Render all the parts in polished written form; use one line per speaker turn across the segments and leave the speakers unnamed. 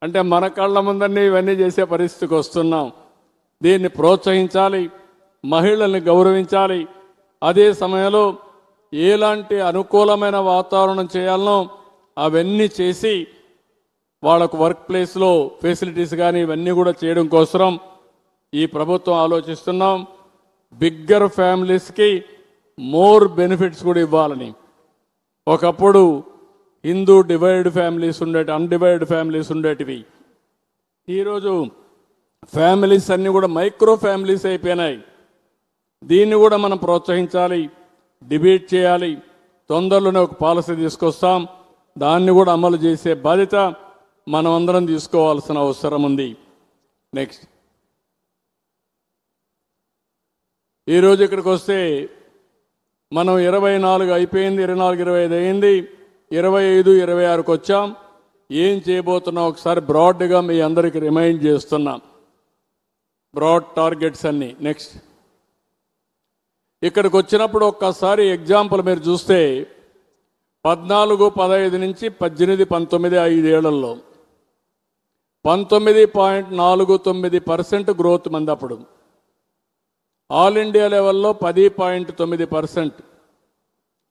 అంటే మన కళ్ళ ముందన్నీ ఇవన్నీ చేసే పరిస్థితికి వస్తున్నాం. దీన్ని ప్రోత్సహించాలి, మహిళల్ని గౌరవించాలి. అదే సమయంలో ఎలాంటి అనుకూలమైన వాతావరణం చేయాలనో అవన్నీ చేసి వాళ్ళకు వర్క్ ప్లేస్లో ఫెసిలిటీస్ కానీ ఇవన్నీ కూడా చేయడం కోసం ఈ ప్రభుత్వం ఆలోచిస్తున్నాం. బిగ్గర్ ఫ్యామిలీస్కి మోర్ బెనిఫిట్స్ కూడా ఇవ్వాలని. ఒకప్పుడు Hindu divide families undivided families ఉండేటివి. ఈరోజు ఫ్యామిలీస్ అన్నీ కూడా మైక్రో ఫ్యామిలీస్ అయిపోయినాయి. దీన్ని కూడా మనం ప్రోత్సహించాలి, డిబేట్ చేయాలి. తొందరలోనే ఒక పాలసీ తీసుకొస్తాం. దాన్ని కూడా అమలు చేసే బాధ్యత మనం అందరం తీసుకోవాల్సిన అవసరం ఉంది. నెక్స్ట్, ఈరోజు ఇక్కడికి వస్తే మనం 24 అయిపోయింది, 24, 25 అయింది, 25, 26కి వచ్చాం. ఏం చేయబోతున్నాం ఒకసారి బ్రాడ్గా మీ అందరికీ రిమైండ్ చేస్తున్నాం. బ్రాడ్ టార్గెట్స్ అన్నీ. నెక్స్ట్, ఇక్కడికి వచ్చినప్పుడు ఒక్కసారి ఎగ్జాంపుల్ మీరు చూస్తే 14, 15 నుంచి 18, 19 5 ఏళ్లలో 19.49% గ్రోత్ మంది. అప్పుడు ఆల్ ఇండియా లెవెల్లో 10.9%,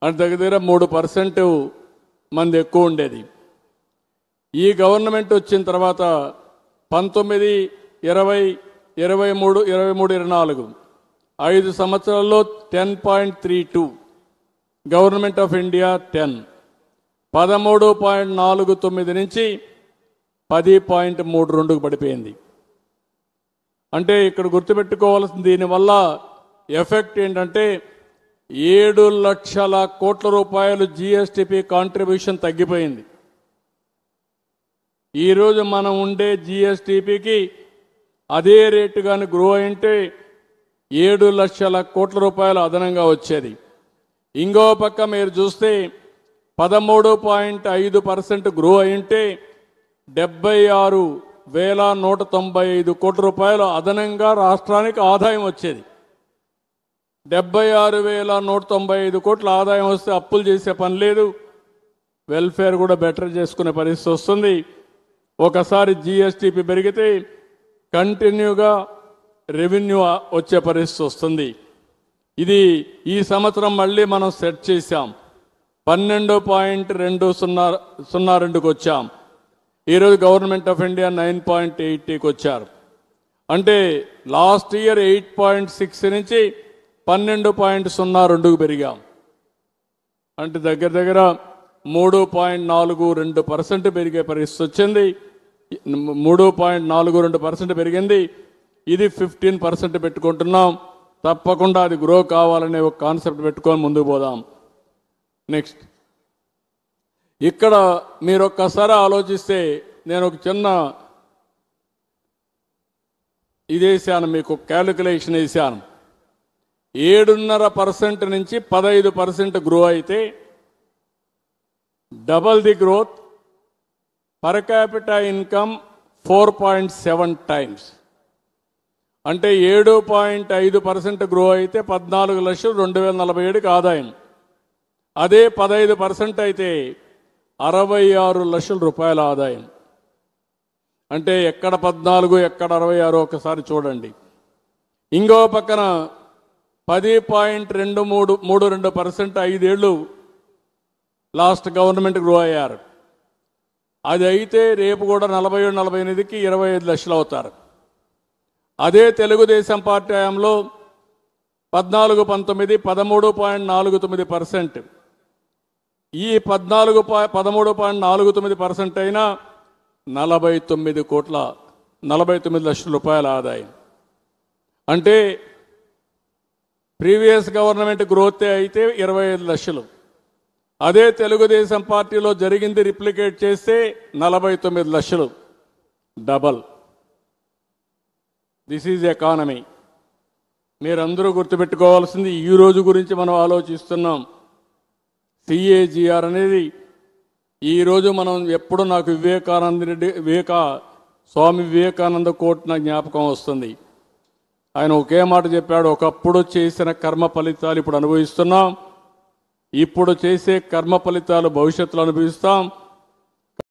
అంటే దగ్గర 3% మంది ఎక్కువ ఉండేది. ఈ గవర్నమెంట్ వచ్చిన తర్వాత 19, 20, 23, 24 5 సంవత్సరాల్లో 10.32, గవర్నమెంట్ ఆఫ్ ఇండియా 10, 13.49 నుంచి 10.32కు పడిపోయింది. అంటే ఇక్కడ గుర్తుపెట్టుకోవాల్సింది దీనివల్ల ఎఫెక్ట్ ఏంటంటే 7 లక్షల కోట్ల రూపాయలు జిఎస్టిపి కాంట్రిబ్యూషన్ తగ్గిపోయింది. ఈరోజు మనం ఉండే జిఎస్టిపికి అదే రేటు కానీ గ్రో అయింటే 7 లక్షల కోట్ల రూపాయలు అదనంగా వచ్చేది. ఇంకో పక్క మీరు చూస్తే 13.5% గ్రో అయింటే 76,195 కోట్ల రూపాయలు అదనంగా రాష్ట్రానికి ఆదాయం వచ్చేది. 76,195 కోట్ల ఆదాయం వస్తే అప్పులు చేసే పని లేదు, వెల్ఫేర్ కూడా బెటర్ చేసుకునే పరిస్థితి వస్తుంది. ఒకసారి జిఎస్టిపి పెరిగితే కంటిన్యూగా రెవెన్యూ వచ్చే పరిస్థితి వస్తుంది. ఇది ఈ సంవత్సరం మళ్ళీ మనం సెట్ చేశాం. 12.202కి వచ్చాం. ఈరోజు గవర్నమెంట్ ఆఫ్ ఇండియా 9.80కి వచ్చారు. అంటే లాస్ట్ ఇయర్ 8.6 నుంచి 12.02కు పెరిగాం. అంటే దగ్గర దగ్గర 3.42% పెరిగే పరిస్థితి వచ్చింది. 3.42% పెరిగింది. ఇది 15% పెట్టుకుంటున్నాం. తప్పకుండా అది గ్రో కావాలనే ఒక కాన్సెప్ట్ పెట్టుకొని ముందుకు పోదాం. నెక్స్ట్, ఇక్కడ మీరు ఒక్కసారి ఆలోచిస్తే నేను ఒక చిన్న ఇదేసాను, మీకు క్యాలిక్యులేషన్ వేసాను. 7.5% నుంచి 15% గ్రో అయితే double the growth, per capita income 4.7 times. అంటే 7.5% గ్రో అయితే 14,02,047కి ఆదాయం. అదే 15% అయితే 66 లక్షల రూపాయల ఆదాయం. అంటే ఎక్కడ 14 ఎక్కడ 66 ఒకసారి చూడండి. ఇంకో పక్కన 10.32% 5 ఏళ్ళు లాస్ట్ గవర్నమెంట్ గ్రో అయ్యారు. అది అయితే రేపు కూడా 47-48కి 25 లక్షలు అవుతారు. అదే తెలుగుదేశం పార్టీ హయాంలో 14-19 13.49%. ఈ 13.49% అయినా 49 లక్షల రూపాయల ఆదాయం. అంటే ప్రీవియస్ గవర్నమెంట్ గ్రోత్ అయితే 25 లక్షలు. అదే తెలుగుదేశం పార్టీలో జరిగింది రిప్లికేట్ చేస్తే 49 లక్షలు, డబల్. This is economy. మీరందరూ గుర్తుపెట్టుకోవాల్సింది ఈ రోజు గురించి మనం ఆలోచిస్తున్నాం. సిఏజిఆర్ అనేది ఈరోజు మనం ఎప్పుడు నాకు స్వామి వివేకానంద కోట్ నా జ్ఞాపకం వస్తుంది. ఆయన ఒకే మాట చెప్పాడు, ఒకప్పుడు చేసిన కర్మ ఫలితాలు ఇప్పుడు అనుభవిస్తున్నాం, ఇప్పుడు చేసే కర్మ ఫలితాలు భవిష్యత్తులో అనుభవిస్తాం.